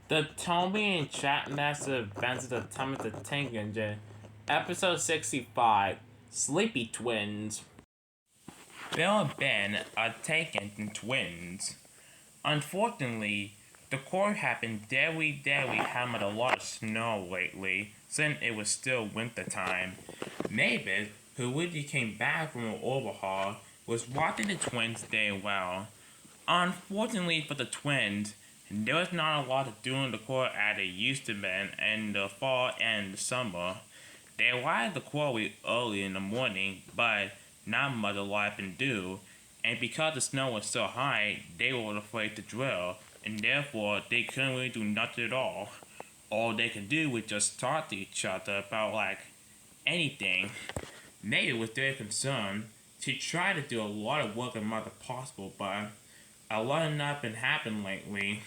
The Tomy and Trackmaster Adventures of Thomas the Tank Engine, Episode 65, Sleepy Twins. Bill and Ben are tank engine twins. Unfortunately, the core have been very having a lot of snow lately, since it was still winter time. Mavis, who really came back from an overhaul, was watching the twins day well. Unfortunately for the twins, there was not a lot to do in the court as it used to be in the fall and the summer. They arrived at the quarry early in the morning, but not much a lot can do, and because the snow was so high, they were afraid to drill, and therefore they couldn't really do nothing at all. All they could do was just talk to each other about anything. Maybe was very concerned. She tried to do a lot of work as much as possible, but a lot has not been happening lately.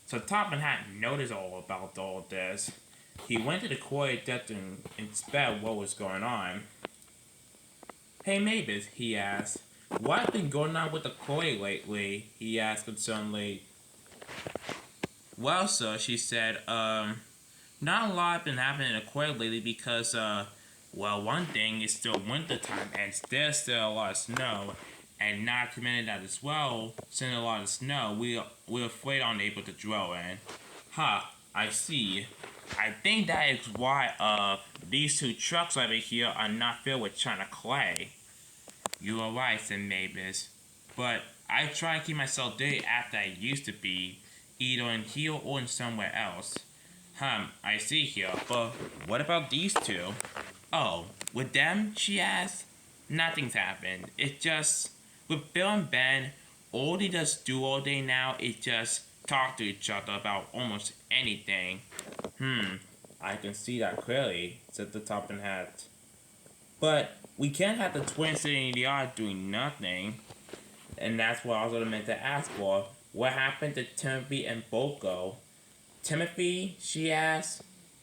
So Topham hadn't noticed all about all this. He went to the quarry just to inspect what was going on. Hey Mavis, he asked. What's been going on with the quarry lately? He asked concernedly. Well, sir, she said, not a lot has been happening in the quarry lately because, well, one thing is still winter time and there's still a lot of snow. And not to mention that as well, since a lot of snow, we're afraid unable to drill in. Huh, I see. I think that is why these two trucks over here are not filled with China clay. You are right, said Mavis. But I try to keep myself dirty after I used to be, either in here or in somewhere else. I see here, but what about these two? Oh, with them? She asked. Nothing's happened. It's just, with Bill and Ben, all they just do all day now is just talk to each other about almost anything. I can see that clearly, said the Toppin Hat. But we can't have the twins sitting in the yard doing nothing. And that's what I was meant to ask for. What happened to Timothy and Boko? Timothy? She asked.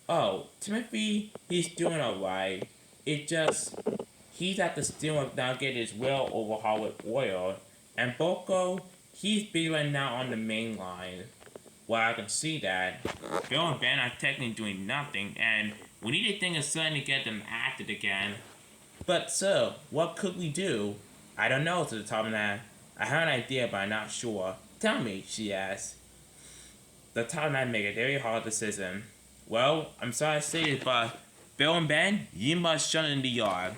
Oh, Timothy, he's doing alright. It just, he's at the steering now getting his wheel overhauled with oil. And Boko, he's busy right now on the main line. Well, I can see that. Bill and Ben are technically doing nothing, and we need to think of something to get them active again. But, sir, what could we do? I don't know, said the top man. I have an idea, but I'm not sure. Tell me, she asked. The top man made a very hard decision. Well, I'm sorry to say this, but Bill and Ben, you must shut in the yard.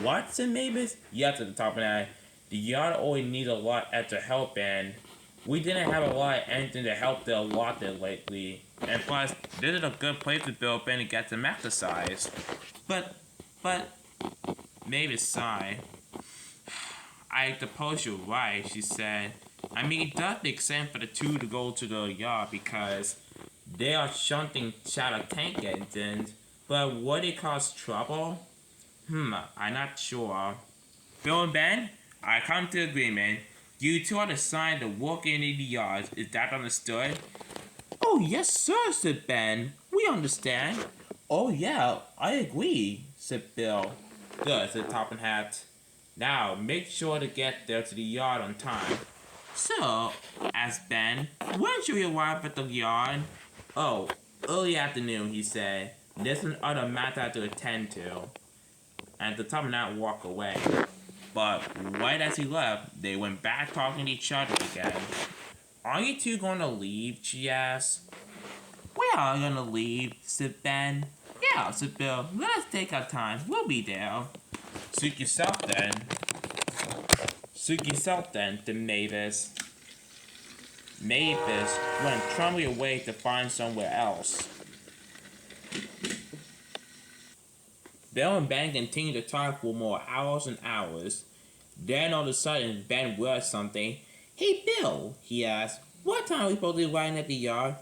What, said Mavis? Yes, said the top man. The yard always needs a lot extra help, and we didn't have a lot of anything to help the lot there lately. And plus, this is a good place for Bill and Ben to get some exercise. But, Mavis sighed. I suppose you're right, she said. I mean, it does make sense for the two to go to the yard because they are shunting shadow tank engines, but would it cause trouble? I'm not sure. Bill and Ben, I come to agreement. You two are deciding to work in the yards. Is that understood? Oh, yes, sir, said Ben. We understand. Oh, yeah, I agree, said Bill. Good, said Toppin Hat. Now, make sure to get there to the yard on time. So, asked Ben, when should we arrive at the yard? Oh, early afternoon, he said. There's an other matter I have to attend to. And the Toppin Hat walked away. But right as he left, they went back talking to each other again. Are you two going to leave? She asked. We are going to leave, said Ben. Yeah, said Bill. Let us take our time. We'll be there. Suit yourself then. Suit yourself then, to Mavis. Mavis went trembling away to find somewhere else. Bill and Ben continued to talk for more hours and hours. Then all of a sudden, Ben realized something. Hey, Bill, he asked, what time are we supposed to be riding at the yard?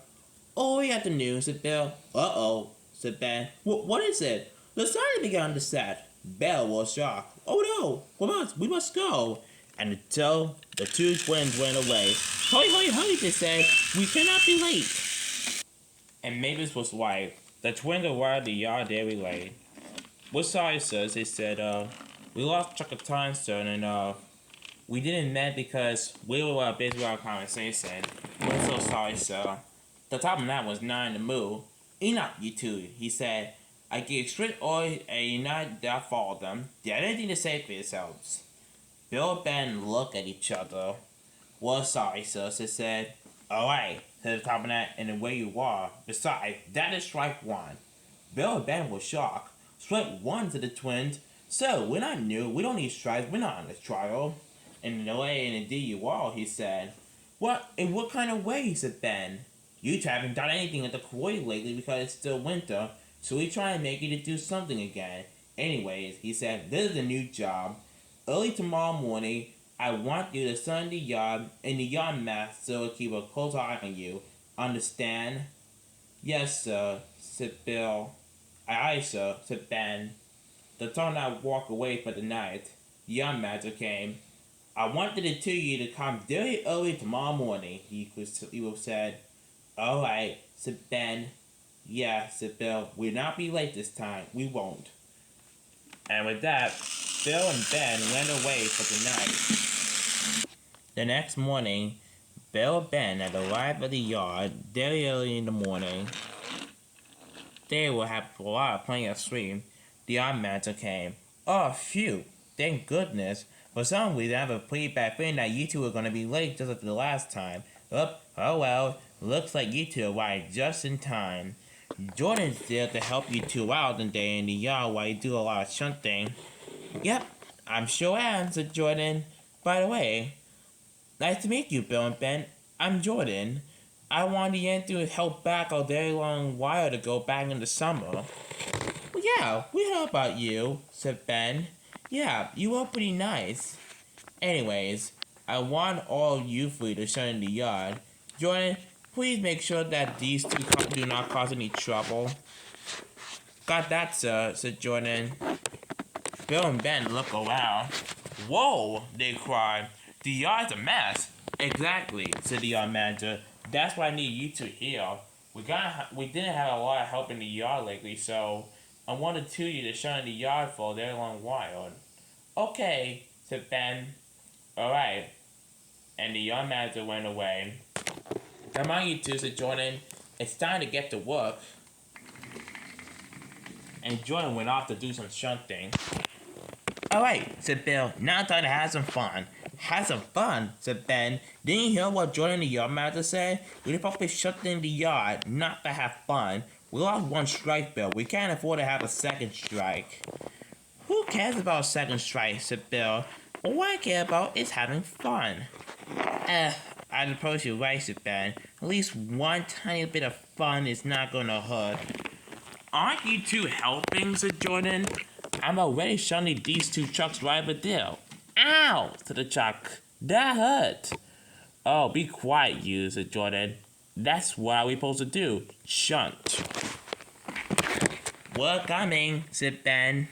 Early afternoon, said Bill. Uh-oh, said Ben. What is it? The sun had begun to set. Bill was shocked. Oh no, we must go. And until the two twins went away. Hurry, they said. We cannot be late. And Mavis was right. The twins arrived at the yard very late. We're sorry, sir, they said, we lost track of time, sir, and, we didn't met because we were busy with our conversation. We're so sorry, sir. The top man was not in the mood. Enough, you two, he said. I gave strict orders and you not that follow them. Do you have anything to say for yourselves? Bill and Ben looked at each other. Well, sorry, sir, Sid said. Alright, said the top man, and the way you are. Besides, that is strike one. Bill and Ben were shocked. Strike one to the twins. So, we're not new. We don't need strikes. We're not on this trial. In the way and indeed you are, he said. What? In what kind of way? Said Ben. You two haven't done anything at the quarry lately because it's still winter, so we try and make you to do something again. Anyways, he said, this is a new job. Early tomorrow morning, I want you to sun the yard, and the yard master will keep a close eye on you. Understand? Yes, sir, said Bill. Aye, sir, said Ben. The time I walked away for the night, the yard master came. I wanted the two of you to come very early tomorrow morning, he said. Alright, said Ben. Yeah, said Bill. We'll not be late this time. We won't. And with that, Bill and Ben went away for the night. The next morning, Bill and Ben had arrived at the yard very early in the morning. They will have a lot of plenty of sleep. The yard master came. Oh, phew. Thank goodness. For some reason, I have a pretty bad feeling that you two are going to be late just like the last time. Oh well. Looks like you two arrived just in time. Jordan's there to help you two out today in the yard while you do a lot of shunting. Yep, I'm sure am, said Jordan. By the way, nice to meet you, Bill and Ben. I'm Jordan. I wanted you to help back a very long while to go back in the summer. Well, yeah, we heard about you, said Ben. Yeah, you were pretty nice. Anyways, I want all you three to shut in the yard. Jordan, please make sure that these two do not cause any trouble. Got that, sir, said Jordan. Bill and Ben look around. Whoa, they cried. The yard's a mess. Exactly, said the yard manager. That's why I need you two here. We didn't have a lot of help in the yard lately, so I wanted two of you to shut in the yard for a very long while. Okay, said Ben. Alright. And the yard manager went away. Come on, you two, said Jordan. It's time to get to work. And Jordan went off to do some shunting. Alright, said Bill. Now time to have some fun. Have some fun, said Ben. Didn't you hear what Jordan the yard manager said? We're supposed to be shunting in the yard, not to have fun. We lost one strike, Bill. We can't afford to have a second strike. Who cares about a second strike, said Bill. All I care about is having fun. I suppose you're right, said Ben. At least one tiny bit of fun is not gonna hurt. Aren't you two helping, said Jordan. I'm already shunting these two trucks right over there. Ow, said the truck. That hurt. Oh, be quiet, you, said Jordan. That's what we're supposed to do. Shunt. We're coming, said Ben.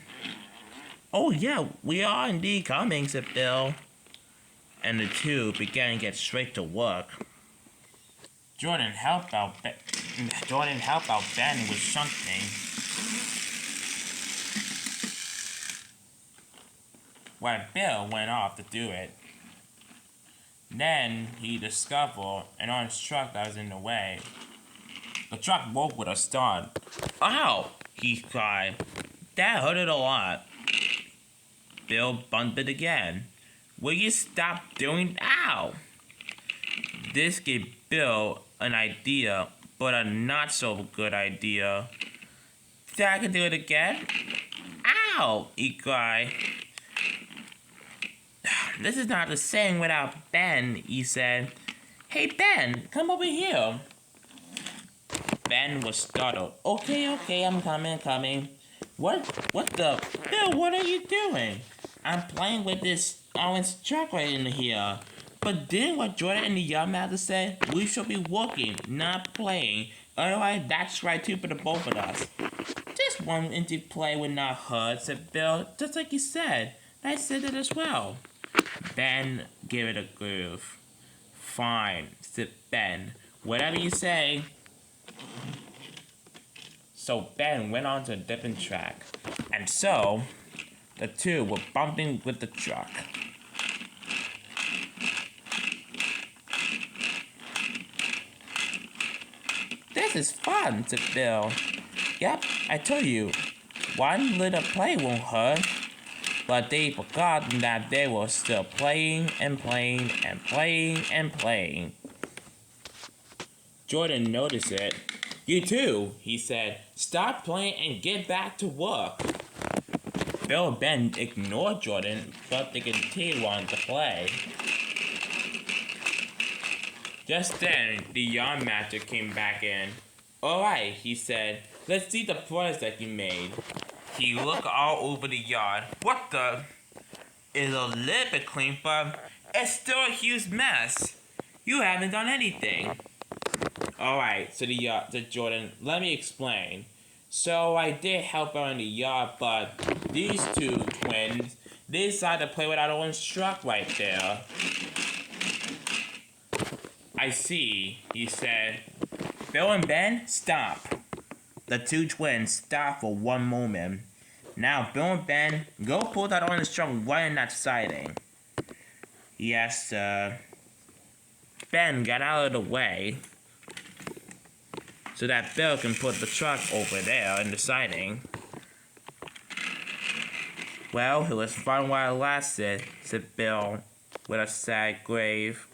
Oh yeah, we are indeed coming, said Bill. And the two began to get straight to work. Jordan helped out Ben with shunting. While Bill went off to do it. Then he discovered an orange truck that was in the way. The truck woke with a start. Ow! He cried. That hurted a lot. Bill bumped it again. Will you stop doing? Ow! This gave Bill an idea, but a not so good idea. Think I can do it again? Ow! He cried. This is not the same without Ben, he said. Hey Ben, come over here. Ben was startled. Okay, I'm coming. What the? Bill, what are you doing? I'm playing with this orange truck right in here. But didn't what Jordan and the young master said? We should be working, not playing. Otherwise, that's right too for the both of us. Just one empty play would not hurt, said Bill, just like you said. I said it as well. Ben gave it a groove. Fine, said Ben. Whatever you say. So Ben went on to a different track. And so, the two were bumping with the truck. This is fun, said Bill. Yep, I told you, one little play won't hurt. But they forgot that they were still playing and playing and playing and playing. Jordan noticed it. You too, he said. Stop playing and get back to work. Bill and Ben ignored Jordan, but they continued wanting to play. Just then, the yarn master came back in. Alright, he said. Let's see the products that you made. He looked all over the yard. What the? It's a little bit clean, but it's still a huge mess. You haven't done anything. Alright, said Jordan, let me explain. So I did help out in the yard, but these two twins, they decided to play without one struck right there. I see, he said. Bill and Ben, stop. The two twins stopped for one moment. Now, Bill and Ben, go pull that orange truck right in that siding. Yes, sir. Ben got out of the way so that Bill can put the truck over there in the siding. Well, it was fun while it lasted, said Bill with a sad grave.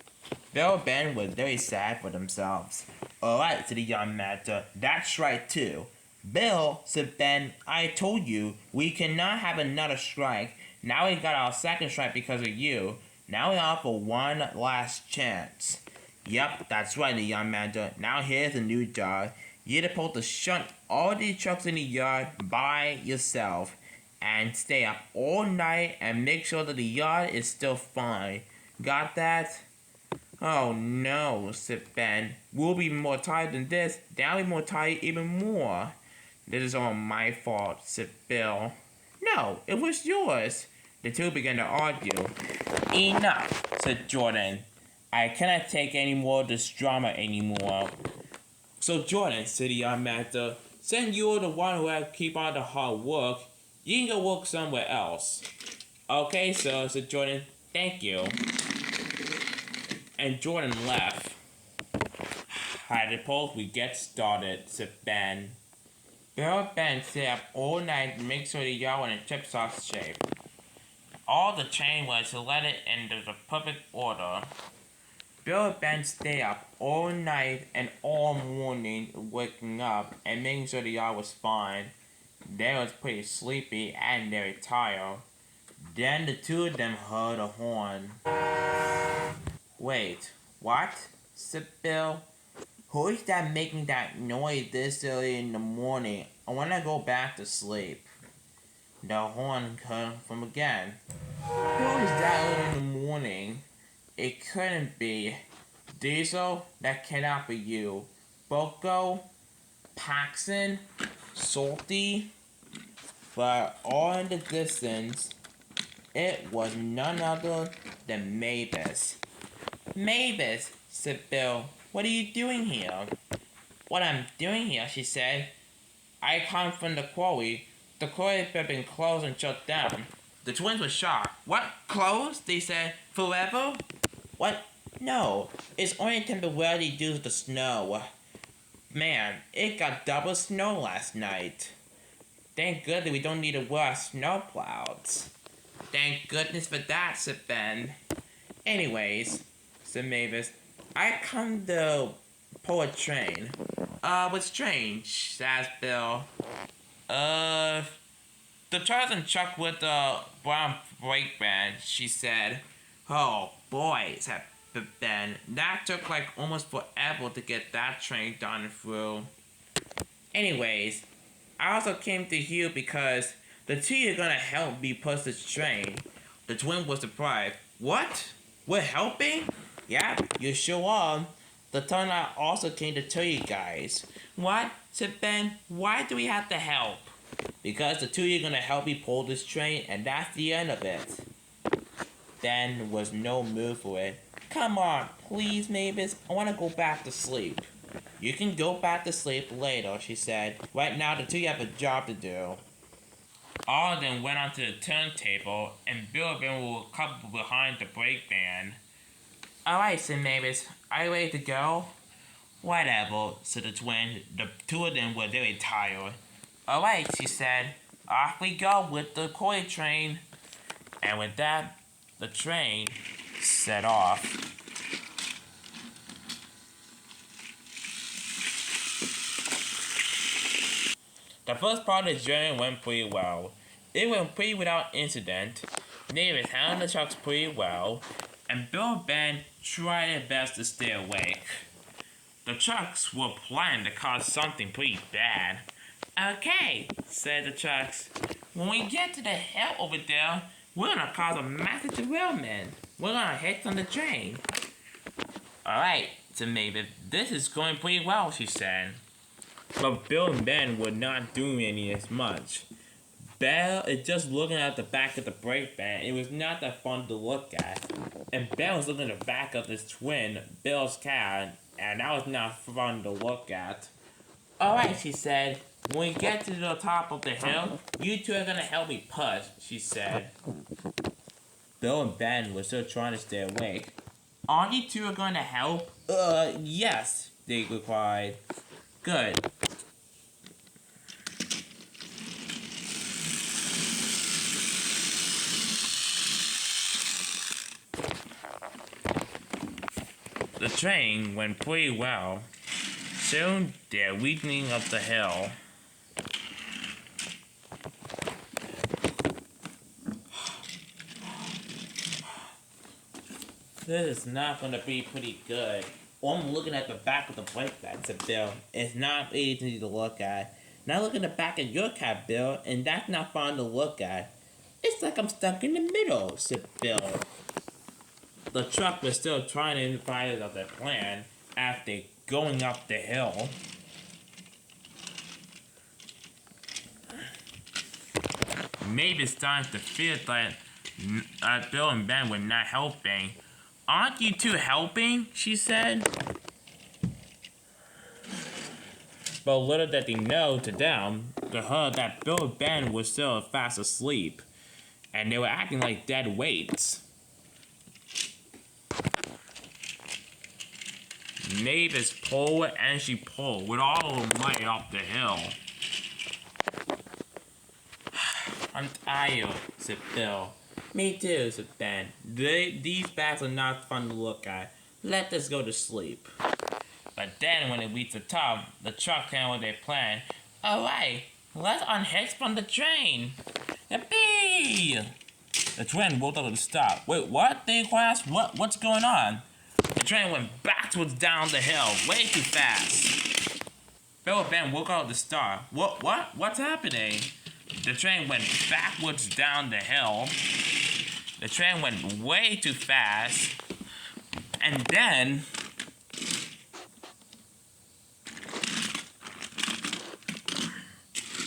Bill and Ben were very sad for themselves. Alright, said the young master, that's right too. Bill, said Ben, I told you, we cannot have another strike. Now we got our second strike because of you. Now we are for one last chance. Yep, that's right, the young master. Now here's a new job. You're supposed to shunt all these trucks in the yard by yourself. And stay up all night and make sure that the yard is still fine. Got that? Oh no, said Ben. We'll be more tired than this. Now we'll be more tired even more. This is all my fault, said Bill. No, it was yours. The two began to argue. Enough, said Jordan. I cannot take any more of this drama anymore. So Jordan, said the young master, since you're the one who had to keep on the hard work, you can go work somewhere else. Okay, sir, said Jordan. Thank you. And Jordan left. I suppose we get started, said Ben. Bill and Ben stayed up all night to make sure the yard was in tip-top shape. All the chain was to let it into the perfect order. Bill and Ben stayed up all night and all morning waking up and making sure the yard was fine. They was pretty sleepy and very tired. Then the two of them heard a horn. Wait, what? Said Bill. Who is that making that noise this early in the morning? I want to go back to sleep. The horn came from again. Who is that early in the morning? It couldn't be. Diesel? That cannot be you. Boko? Paxson? Salty? But all in the distance, it was none other than Mavis. Mavis, said Bill. What are you doing here? What I'm doing here, she said. I come from the quarry. The quarry had been closed and shut down. The twins were shocked. What? Closed? They said. Forever? What? No. It's only temporarily due to the snow. Man, it got double snow last night. Thank goodness we don't need to wear snow plows. Thank goodness for that, said Ben. Anyways, said Mavis, I come to pull a train. What's strange? Asked Bill. The Tarzan truck with the brown brake band, she said. Oh boy, said Ben. That took like almost forever to get that train done through. Anyways, I also came to you because the two are gonna help me push this train. The twin was surprised. What? We're helping? Yeah, you sure are. The time I also came to tell you guys. What? Said Ben. Why do we have to help? Because the two of you are gonna help me pull this train, and that's the end of it. Then there was no move for it. Come on, please, Mavis. I want to go back to sleep. You can go back to sleep later, she said. Right now, the two of you have a job to do. All of them went onto the turntable, and Bill and Ben were coupled behind the brake band. Alright, said Mavis. Are you ready to go? Whatever, said the twin. The two of them were very tired. Alright, she said. Off we go with the koi train. And with that, the train set off. The first part of the journey went pretty well. It went pretty without incident. Neighbors handled the trucks pretty well, and Bill and Ben tried their best to stay awake. The trucks were planning to cause something pretty bad. Okay, said the trucks. When we get to the hill over there, we're gonna cause a massive derailment. We're gonna hit on the train. Alright, said Mavis. This is going pretty well, she said. But Bill and Ben were not doing any as much. Belle is just looking at the back of the brake van. It was not that fun to look at. And Belle was looking at the back of his twin, Bill's cat, and that was not fun to look at. Alright, she said. When we get to the top of the hill, you two are gonna help me push, she said. Bill and Ben were still trying to stay awake. Are you two going to help? Yes, they replied. Good. The train went pretty well. Soon, they're weakening up the hill. This is not going to be pretty good. I'm looking at the back of the brake van, said Bill. It's not easy to look at. Now look at the back of your car, Bill, and that's not fun to look at. It's like I'm stuck in the middle, said Bill. The truck was still trying to advise of their plan after going up the hill. Maybe it's starting to feel that Bill and Ben were not helping. Aren't you two helping? She said. But little did they know to them, they heard that Bill and Ben were still fast asleep, and they were acting like dead weights. Mavis pulled and she pulled with all her might up the hill. I'm tired, said Bill. Me too, said Ben. These bags are not fun to look at. Let us go to sleep. But then when it reached the top, the truck came with their plan. Alright, let's unhitch from the train. Yippee! The train woke up at the stop. Wait, what? They crashed? What's going on? The train went backwards down the hill, way too fast. Bill and Ben woke up at the start. What's happening? The train went backwards down the hill. The train went way too fast. And then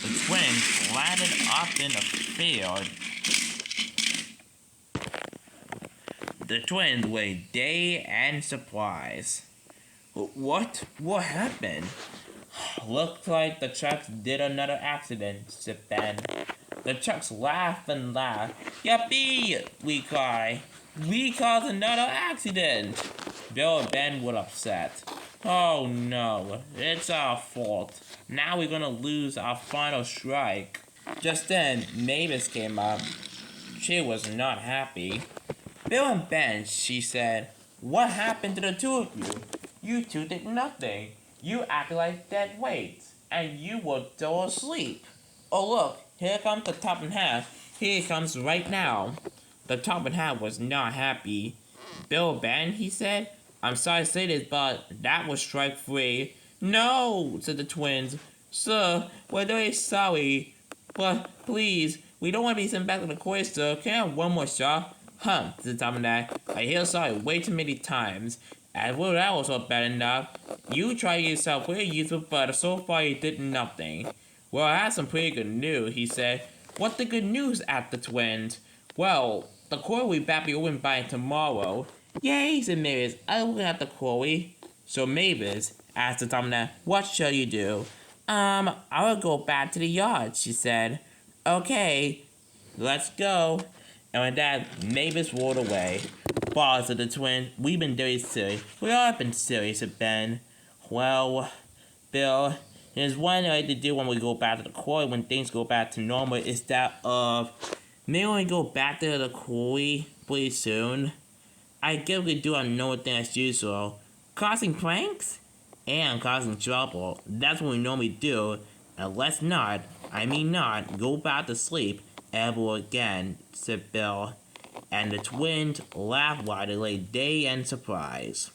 the twins landed up in the field. The twins were day and surprise. What happened? Looks like the trucks did another accident, said Ben. The trucks laughed and laughed. Yippee! We cry. We caused another accident. Bill and Ben were upset. Oh no, it's our fault. Now we're gonna lose our final strike. Just then, Mavis came up. She was not happy. Bill and Ben, she said, what happened to the two of you? You two did nothing. You acted like dead weights, and you were still asleep. Oh look, here comes the top and half. Here he comes right now. The top and half was not happy. Bill and Ben, he said, I'm sorry to say this, but that was strike 3. No, said the twins. Sir, we're very sorry. But please, we don't want to be sent back to the court, sir. Can I have one more shot? Said the top and half. I hear sorry way too many times. And well, that was not bad enough. You tried yourself very useful, but so far you did nothing. Well, I have some pretty good news, he said. What's the good news? Asked the twins. Well, the court will be open by tomorrow. Yay, said Mavis. I'll look at the quarry. So Mavis asked the domina, what shall you do? I will go back to the yard, she said. Okay, let's go. And with that, Mavis rolled away. Boss, said the twins, we've been very silly. We all have been silly, said Ben. Well, Bill, there's one thing I like to do when we go back to the quarry, when things go back to normal, is that of maybe when we go back to the quarry pretty soon, I guess we could do another thing as usual, causing pranks and causing trouble. That's what we normally do, and let's not, I mean not, go back to sleep ever again, said Bill, and the twins laughed wildly, they in surprise.